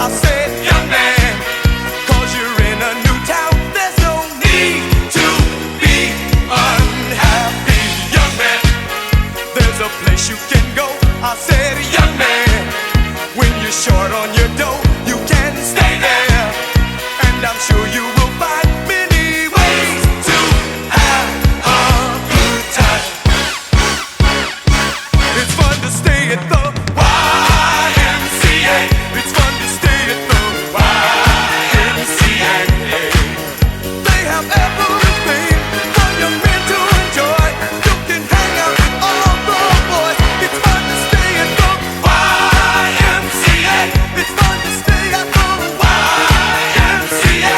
I said, young man, 'cause you're in a new town, there's no need to be unhappy. Young man, there's a place you can go. I said, young man, when you're short on your dough, you can stay there, and I'm sure you will find many ways to have a good time. It's fun to stay at the YMCA. It's fun to stay at the YMCA. They have everything for young men to enjoy. You can hang out with all the boys. It's fun to stay at the YMCA. It's fun to stay at the YMCA.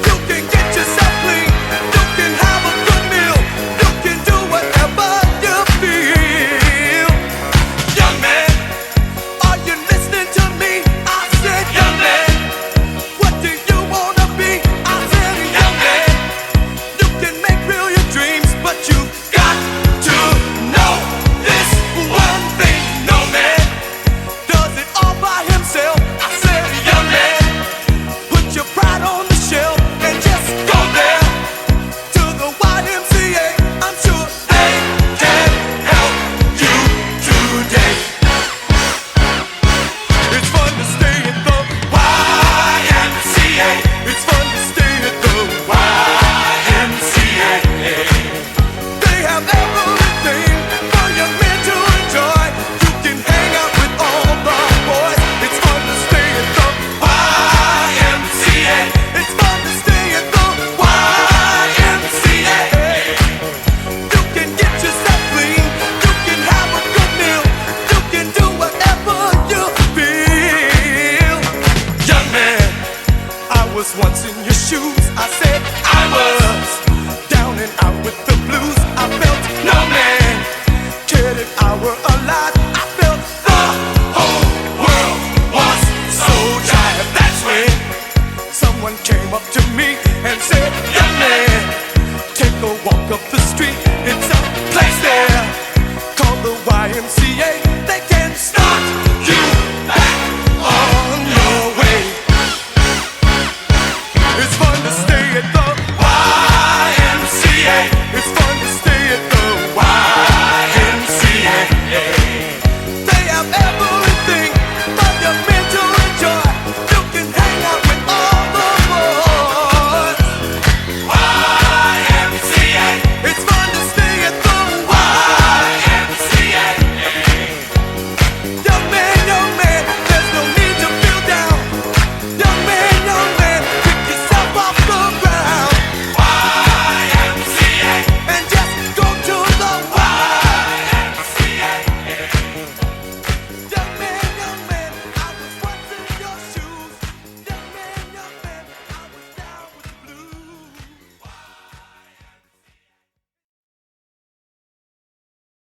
You can get yourself clean. You can have a good meal. You can do whatever you feel. Young man, are you listening to me? I said, young man, what do you wanna be? I said, young man, you can make real your dreams, but you got to know this one thing. No man does it all by himself. I said, young man, put your pride on the shelf and just go there to the YMCA. I'm sure they can help you today. It's fun to stay at the YMCA. It's fun to stay at the YMCA. They have everything for young men to enjoy. You can hang out with all the boys. It's fun to stay at the YMCA. It's fun to stay at the YMCA. You can get yourself clean. You can have a good meal. You can do whatever you feel. Young man, I was once in your shoes. I said I was down and out with the blues. I felt no man cared if I were alive. I felt the whole world was so tired. That's when someone came up to me and said, young man, take a walk up the street. It's a place there called the YMCA. They can start you back on your way. It's fun to stay at the YMCA. It's fun to stay at the YMCA.